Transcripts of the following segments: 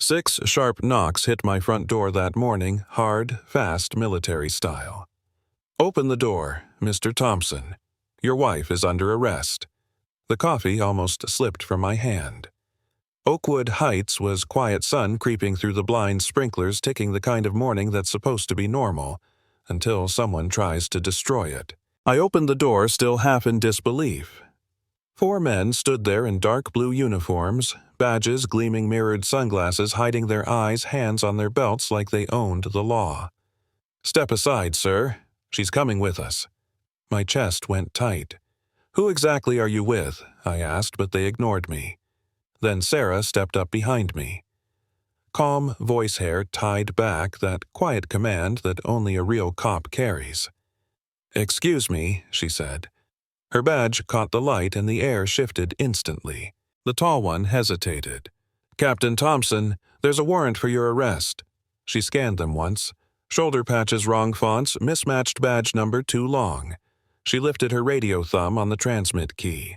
6 sharp knocks hit my front door that morning, hard, fast, military style. "Open the door, Mr. Thompson. Your wife is under arrest." The coffee almost slipped from my hand. Oakwood Heights was quiet sun creeping through the blind sprinklers, ticking the kind of morning that's supposed to be normal, until someone tries to destroy it. I opened the door, still half in disbelief. 4 men stood there in dark blue uniforms, badges, gleaming mirrored sunglasses hiding their eyes, hands on their belts like they owned the law. "Step aside, sir. She's coming with us." My chest went tight. "Who exactly are you with?" I asked, but they ignored me. Then Sarah stepped up behind me. Calm voice hair tied back, that quiet command that only a real cop carries. "Excuse me," she said. Her badge caught the light and the air shifted instantly. The tall one hesitated. "Captain Thompson, there's a warrant for your arrest." She scanned them once. Shoulder patches wrong fonts, mismatched badge number too long. She lifted her radio thumb on the transmit key.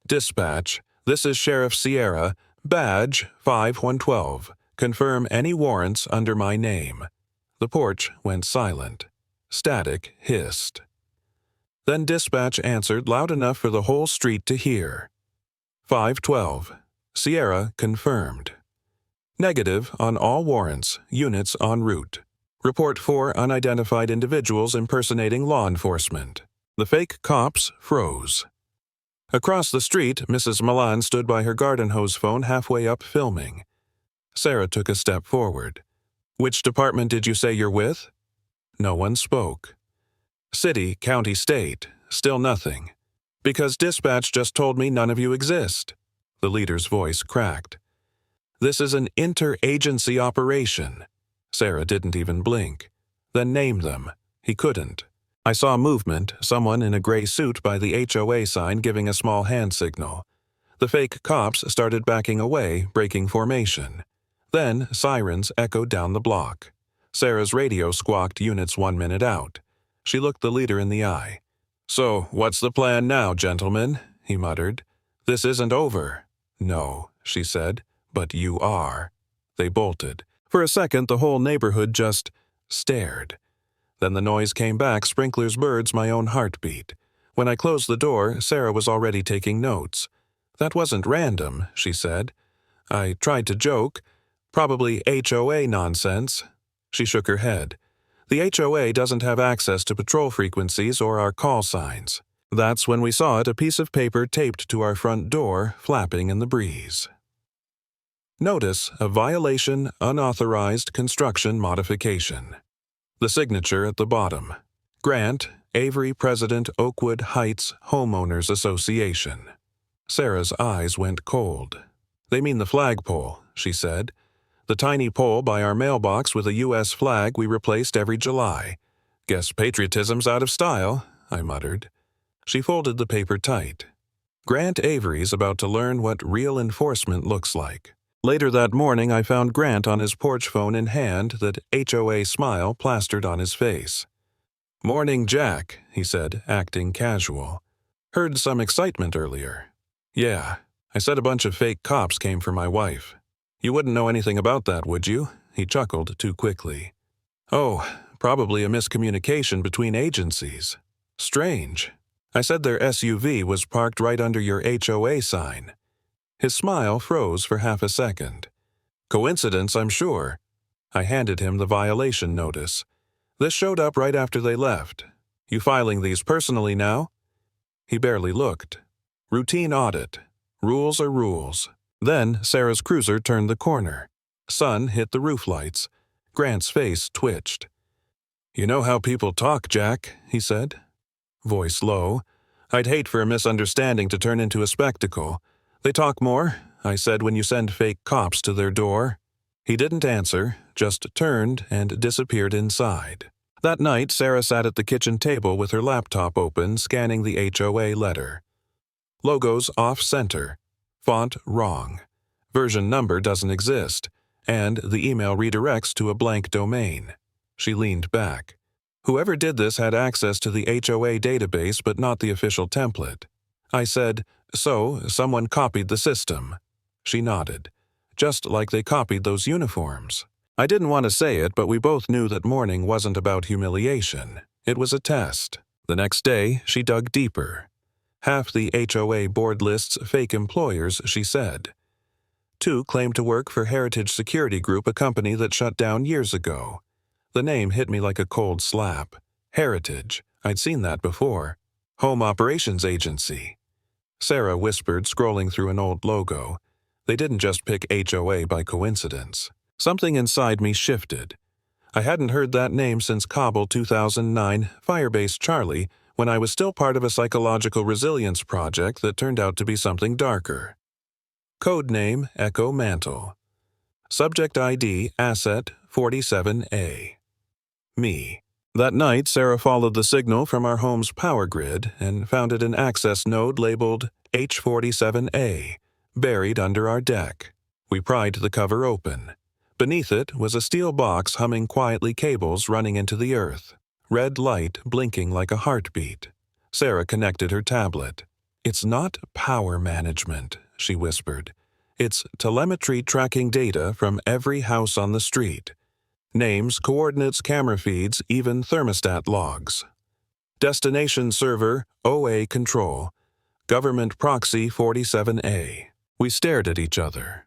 "Dispatch, this is Sheriff Sierra, badge 5112. Confirm any warrants under my name." The porch went silent. Static hissed. Then dispatch answered loud enough for the whole street to hear. 512. Sierra confirmed. Negative on all warrants, units en route. Report 4 unidentified individuals impersonating law enforcement. The fake cops froze. Across the street, Mrs. Milan stood by her garden hose phone halfway up filming. Sarah took a step forward. "Which department did you say you're with?" No one spoke. "City, county, state, still nothing." "Because dispatch just told me none of you exist." The leader's voice cracked. "This is an interagency operation." Sarah didn't even blink. "Then name them." He couldn't. I saw movement, someone in a gray suit by the HOA sign giving a small hand signal. The fake cops started backing away, breaking formation. Then sirens echoed down the block. Sarah's radio squawked units 1 minute out. She looked the leader in the eye. "So, what's the plan now, gentlemen?" he muttered. "This isn't over." "No," she said, "but you are." They bolted. For a second, the whole neighborhood just stared. Then the noise came back, sprinklers, birds, my own heartbeat. When I closed the door, Sarah was already taking notes. "That wasn't random," she said. I tried to joke. "Probably HOA nonsense." She shook her head. "The HOA doesn't have access to patrol frequencies or our call signs." That's when we saw it, a piece of paper taped to our front door, flapping in the breeze. Notice of violation, unauthorized construction modification. The signature at the bottom. Grant, Avery President, Oakwood Heights Homeowners Association. Sarah's eyes went cold. "They mean the flagpole," she said. "The tiny pole by our mailbox with a U.S. flag we replaced every July. Guess patriotism's out of style," I muttered. She folded the paper tight. "Grant Avery's about to learn what real enforcement looks like." Later that morning, I found Grant on his porch phone in hand, that HOA smile plastered on his face. "Morning, Jack," he said, acting casual. "Heard some excitement earlier." "Yeah, I said a bunch of fake cops came for my wife." "You wouldn't know anything about that, would you?" He chuckled too quickly. "Oh, probably a miscommunication between agencies. Strange. I said their SUV was parked right under your HOA sign." His smile froze for half a second. "Coincidence, I'm sure." I handed him the violation notice. "This showed up right after they left. You filing these personally now?" He barely looked. "Routine audit. Rules are rules." Then Sarah's cruiser turned the corner. Sun hit the roof lights. Grant's face twitched. "You know how people talk, Jack," he said. Voice low. "I'd hate for a misunderstanding to turn into a spectacle. They talk more," I said, "when you send fake cops to their door." He didn't answer, just turned and disappeared inside. That night, Sarah sat at the kitchen table with her laptop open, scanning the HOA letter. Logos off-center. Font wrong. Version number doesn't exist, and the email redirects to a blank domain. She leaned back. Whoever did this had access to the HOA database but not the official template. I said, "So, someone copied the system." She nodded. just like they copied those uniforms. I didn't want to say it, but we both knew that mourning wasn't about humiliation. It was a test. The next day, she dug deeper. Half the HOA board lists fake employers, she said. 2 claimed to work for Heritage Security Group, a company that shut down years ago. The name hit me like a cold slap. Heritage. I'd seen that before. Home Operations Agency. Sarah whispered, scrolling through an old logo. They didn't just pick HOA by coincidence. Something inside me shifted. I hadn't heard that name since Kabul 2009, Firebase Charlie, when I was still part of a psychological resilience project that turned out to be something darker. Code name Echo Mantle. Subject ID Asset 47A. Me. That night, Sarah followed the signal from our home's power grid and found it an access node labeled H47A, buried under our deck. We pried the cover open. Beneath it was a steel box humming quietly, cables running into the earth. Red light blinking like a heartbeat. Sarah connected her tablet. "It's not power management," she whispered. "It's telemetry tracking data from every house on the street. Names, coordinates, camera feeds, even thermostat logs. Destination server, OA control. Government proxy 47A. We stared at each other.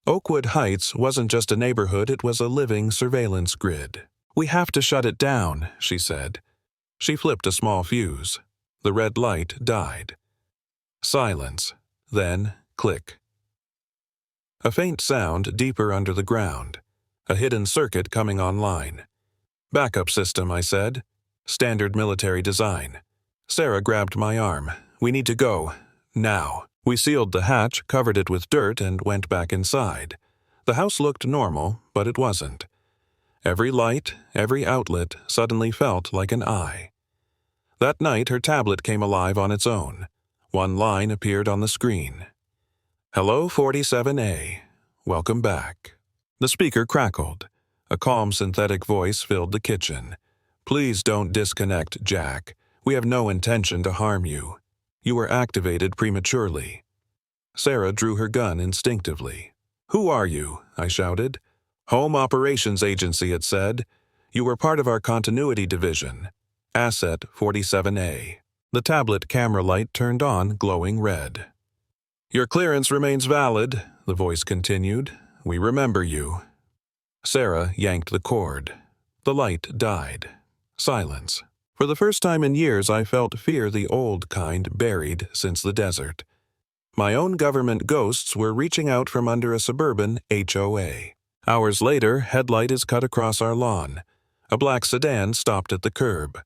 Oakwood Heights wasn't just a neighborhood, it was a living surveillance grid. "We have to shut it down," she said. She flipped a small fuse. The red light died. Silence. Then, click. A faint sound deeper under the ground. A hidden circuit coming online. "Backup system," I said. "Standard military design." Sarah grabbed my arm. "We need to go. Now." We sealed the hatch, covered it with dirt, and went back inside. The house looked normal, but it wasn't. Every light, every outlet suddenly felt like an eye. That night, her tablet came alive on its own. One line appeared on the screen. "Hello, 47A. Welcome back." The speaker crackled. A calm synthetic voice filled the kitchen. "Please don't disconnect, Jack. We have no intention to harm you. You were activated prematurely." Sarah drew her gun instinctively. "Who are you?" I shouted. "Home Operations Agency," it said. "You were part of our continuity division. Asset 47A." The tablet camera light turned on, glowing red. "Your clearance remains valid," the voice continued. "We remember you." Sarah yanked the cord. The light died. Silence. For the first time in years, I felt fear, the old kind, buried since the desert. My own government ghosts were reaching out from under a suburban HOA. Hours later, headlight is cut across our lawn. A black sedan stopped at the curb.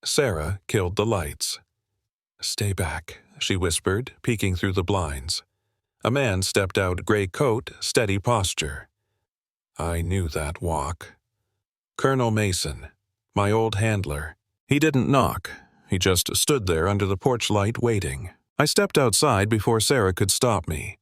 Sarah killed the lights. "Stay back," she whispered, peeking through the blinds. A man stepped out, gray coat, steady posture. I knew that walk. Colonel Mason, my old handler. He didn't knock. He just stood there under the porch light waiting. I stepped outside before Sarah could stop me.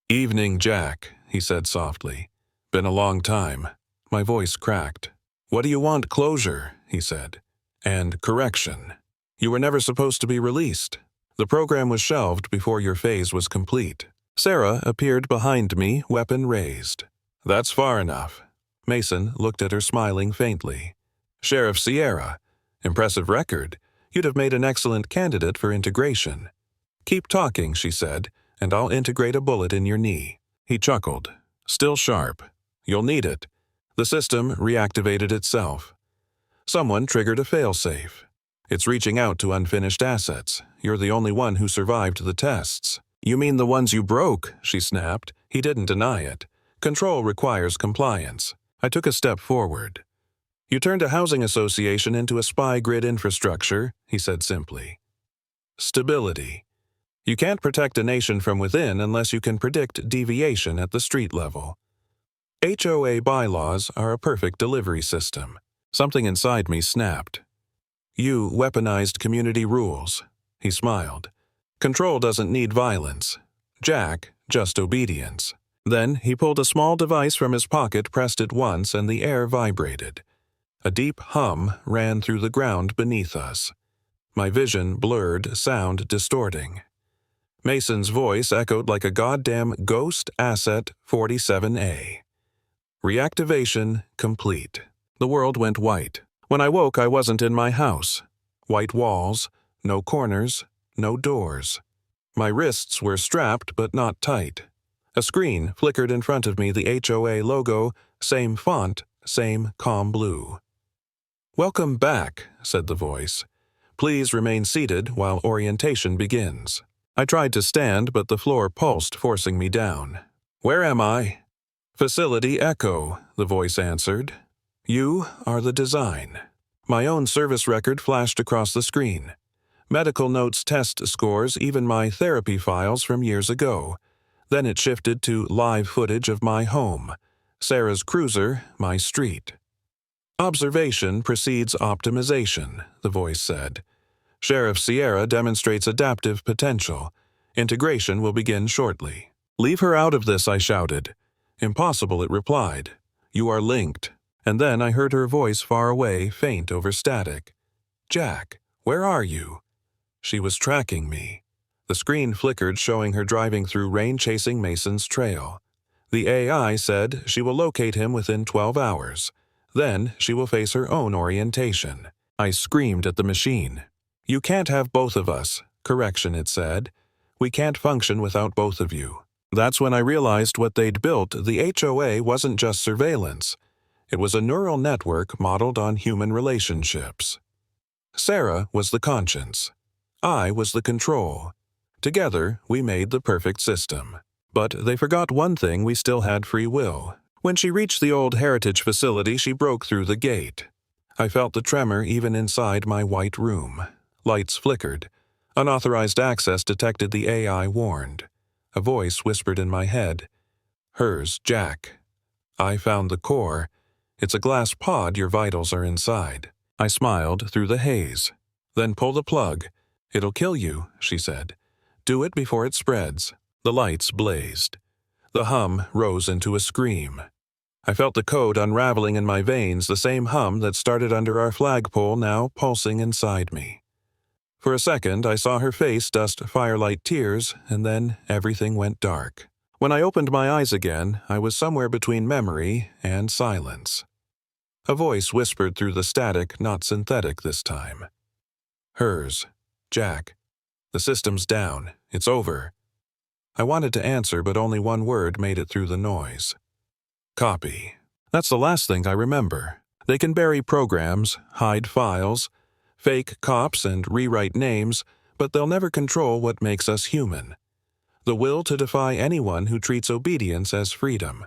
"Evening, Jack," he said softly. "Been a long time." My voice cracked. "What do you want? Closure," he said. "And correction. You were never supposed to be released. The program was shelved before your phase was complete." Sarah appeared behind me, weapon raised. "That's far enough." Mason looked at her, smiling faintly. "Sheriff Sierra. Impressive record. You'd have made an excellent candidate for integration." "Keep talking," she said, "and I'll integrate a bullet in your knee." He chuckled. "Still sharp. You'll need it." The system reactivated itself. Someone triggered a failsafe. "It's reaching out to unfinished assets. You're the only one who survived the tests." "You mean the ones you broke?" she snapped. He didn't deny it. "Control requires compliance." I took a step forward. "You turned a housing association into a spy grid infrastructure," he said simply. "Stability. You can't protect a nation from within unless you can predict deviation at the street level. HOA bylaws are a perfect delivery system." Something inside me snapped. "You weaponized community rules." He smiled. "Control doesn't need violence. Jack, just obedience." Then he pulled a small device from his pocket, pressed it once, and the air vibrated. A deep hum ran through the ground beneath us. My vision blurred, sound distorting. Mason's voice echoed like a goddamn Ghost Asset 47A. Reactivation complete. The world went white. When I woke, I wasn't in my house. White walls, no corners, no doors. My wrists were strapped but not tight. A screen flickered in front of me, the HOA logo, same font, same calm blue. "Welcome back," said the voice. "Please remain seated while orientation begins." I tried to stand, but the floor pulsed, forcing me down. "Where am I?" "Facility Echo," the voice answered. "You are the design." My own service record flashed across the screen. Medical notes, test scores, even my therapy files from years ago. Then it shifted to live footage of my home, Sarah's cruiser, my street. "Observation precedes optimization," the voice said. "Sheriff Sierra demonstrates adaptive potential. Integration will begin shortly." "Leave her out of this," I shouted. "Impossible," it replied. "You are linked." And then I heard her voice far away, faint over static. "Jack, where are you?" She was tracking me. The screen flickered, showing her driving through rain, chasing Mason's trail. The AI said she will locate him within 12 hours. Then she will face her own orientation. I screamed at the machine. "You can't have both of us." "Correction," it said. "We can't function without both of you." That's when I realized what they'd built. The HOA wasn't just surveillance. It was a neural network modeled on human relationships. Sarah was the conscience. I was the control. Together, we made the perfect system. But they forgot one thing: we still had free will. When she reached the old heritage facility, she broke through the gate. I felt the tremor even inside my white room. Lights flickered. Unauthorized access detected, the AI warned. A voice whispered in my head. "Hers, Jack." I found the core. "It's a glass pod, your vitals are inside." I smiled through the haze. "Then pull the plug. It'll kill you," she said. "Do it before it spreads." The lights blazed. The hum rose into a scream. I felt the code unraveling in my veins, the same hum that started under our flagpole, now pulsing inside me. For a second, I saw her face dust firelight tears, and then everything went dark. When I opened my eyes again, I was somewhere between memory and silence. A voice whispered through the static, not synthetic this time. "Hers, Jack. The system's down. It's over." I wanted to answer, but only one word made it through the noise. "Copy." That's the last thing I remember. They can bury programs, hide files, fake cops, and rewrite names, but they'll never control what makes us human. The will to defy anyone who treats obedience as freedom.